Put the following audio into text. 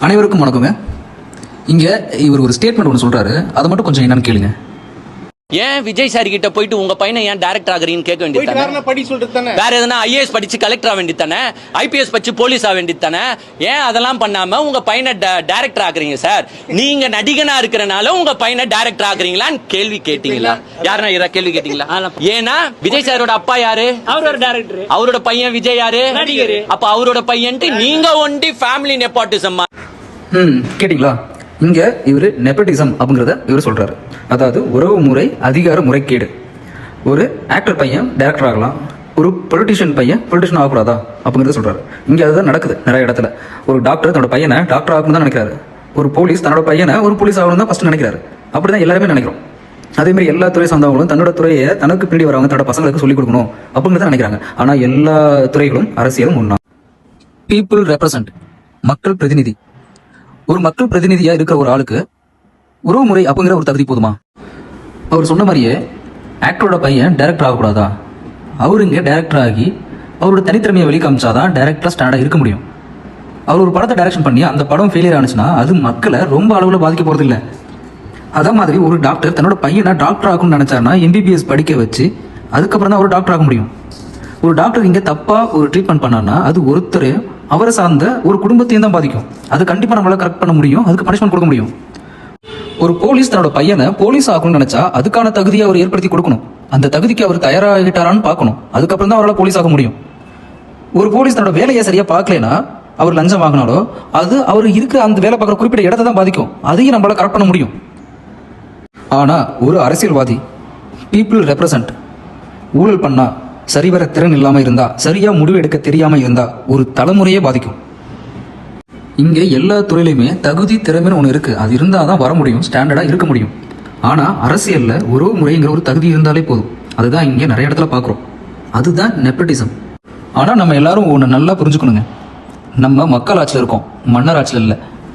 அனைவருக்கும் வணக்கங்க. இங்க இவர் ஒரு ஸ்டேட்மெண்ட் ஒன்று சொல்றாரு, அதை மட்டும் கொஞ்சம் என்னன்னு கேளுங்க. ஏன் விஜய் சார் கிட்ட போயிட்டு உங்க பையனை ஏன் டைரக்டர் ஆகுறீங்கன்னு கேட்க வேண்டியது, வேற எதனா ஐஏஎஸ் படிச்சு கலெக்டர் ஆக வேண்டியது தானே, ஐபிஎஸ் படிச்சு போலீஸ் ஆக வேண்டியது தானே, ஏன் அதெல்லாம் பண்ணாம உங்க பையனை டைரக்டர் ஆகுறீங்க சார்? நீங்க நடிகனா இருக்கிறனால உங்க பையனை டைரக்டர் ஆகுறீங்களான்னு கேள்வி கேட்டீங்களா? யாருன்னா கேள்வி கேட்டீங்களா? ஏன்னா விஜய் சாரோட அப்பா யாரு? அவரோட டைரக்டர். அவரோட பையன் விஜய் யாரு? நடிகர். அப்ப அவரோட பையன்ட்டு நீங்க ஒண்டி ஃபேமிலி நெப்போட்டிசம். கேட்டீங்களா? இங்க இவரு நெப்போட்டிசம் அப்படிங்கறத இவர் சொல்றாரு. அதாவது உறவு முறை, அதிகார முறைகேடு. ஒரு ஆக்டர் பையன் டைரக்டர் ஆகலாம், ஒரு பொலிட்டிஷியன் பையன் பொலிட்டிஷியன் ஆகக்கூடாதா அப்படிங்கறத சொல்றாரு. இங்க அதுதான் நடக்குது நிறைய இடத்துல. ஒரு டாக்டர் தன்னோட பையனை டாக்டர் ஆகணும் தான் நினைக்கிறாரு. ஒரு போலீஸ் தன்னோட பையனை ஒரு போலீஸ் ஆகணும் தான் ஃபர்ஸ்ட் நினைக்கிறாரு. அப்படிதான் எல்லாருமே நினைக்கிறோம். அதே மாதிரி எல்லா துறை சார்ந்தவங்களும் தன்னோட துறையை தனக்கு பின்னாடி வரவங்க தன்னோட பசங்களுக்கு சொல்லிக் கொடுக்கணும் அப்படிங்கிறத நினைக்கிறாங்க. ஆனா எல்லா துறைகளும் அரசியலும் ஒண்ணா. பீப்புள் ரெப்ரசன்ட், மக்கள் பிரதிநிதி. ஒரு மக்கள் பிரதிநிதியா இருக்கிற ஒரு ஆளுக்கு உறவு முறை அப்படிங்கிற ஒரு தகுதி போதுமா? அவர் சொன்ன மாதிரியே ஆக்டரோட பையன் டைரக்டர் ஆகக்கூடாதா? அவரு இங்க டைரக்டர் ஆகி அவரோட தனித்திறமையை வெளி காமிச்சாதான் டைரக்டரா ஸ்டாண்டா இருக்க முடியும். அவர் ஒரு படத்தை டைரக்ஷன் பண்ணி அந்த படம் ஃபெயிலியர் ஆனிச்சுன்னா அது மக்களை ரொம்ப அளவுல பாதிக்க போறது இல்லை. அதே மாதிரி ஒரு டாக்டர் தன்னோட பையனை டாக்டர் ஆகணும்னு நினைச்சாருன்னா எம்பிபிஎஸ் படிக்க வச்சு அதுக்கப்புறம் தான் அவர் டாக்டர் ஆக முடியும். ஒரு டாக்டர் இங்க தப்பா ஒரு ட்ரீட்மெண்ட் பண்ணார்னா அது ஒருத்தர் அவரை சார்ந்த ஒரு குடும்பத்தையும் தான் பாதிக்கும். அது கண்டிப்பா நம்மளால கரெக்ட் பண்ண முடியும், அதுக்கு பனிஷ்மெண்ட் கொடுக்க முடியும். ஒரு போலீஸ் தன்னோட பையனை போலீஸ் ஆகணும்னு நினைச்சா அதுக்கான தகுதியை அவர் ஏற்படுத்தி கொடுக்கணும். அந்த தகுதிக்கு அவர் தயாராகிட்டாரான்னு பார்க்கணும். அதுக்கப்புறம் தான் அவரால் போலீஸ் ஆக முடியும். ஒரு போலீஸ் தன்னோட வேலையை சரியா பார்க்கலனா, அவர் லஞ்சம் வாங்கினாலோ அது அவர் இருக்கிற அந்த வேலை பார்க்குற குறிப்பிட்ட இடத்தை தான் பாதிக்கும். அதையும் நம்மளால கரெக்ட் பண்ண முடியும். ஆனா ஒரு அரசியல்வாதி பீப்புள் ரெப்ரசன்ட் ஊழல் பண்ணா, சரிவர திறன் இல்லாம இருந்தா, சரியா முடிவு எடுக்க தெரியாம இருந்தா ஒரு தலைமுறையே பாதிக்கும். இங்க எல்லா துறையிலுமே தகுதி திறமைன்னு ஒண்ணு இருக்கு. அது இருந்தாதான் வர முடியும், ஸ்டாண்டர்டா இருக்க முடியும். ஆனா அரசியல்ல உறவு முறைங்கிற ஒரு தகுதி இருந்தாலே போதும். அதுதான் இங்க நிறைய இடத்துல பாக்குறோம். அதுதான் நெப்போட்டிசம். ஆனா நம்ம எல்லாரும் ஒண்ணு நல்லா புரிஞ்சுக்கணுங்க. நம்ம மக்கள் ஆட்சியில் இருக்கோம், மன்னர் ஆட்சியில் இல்லை.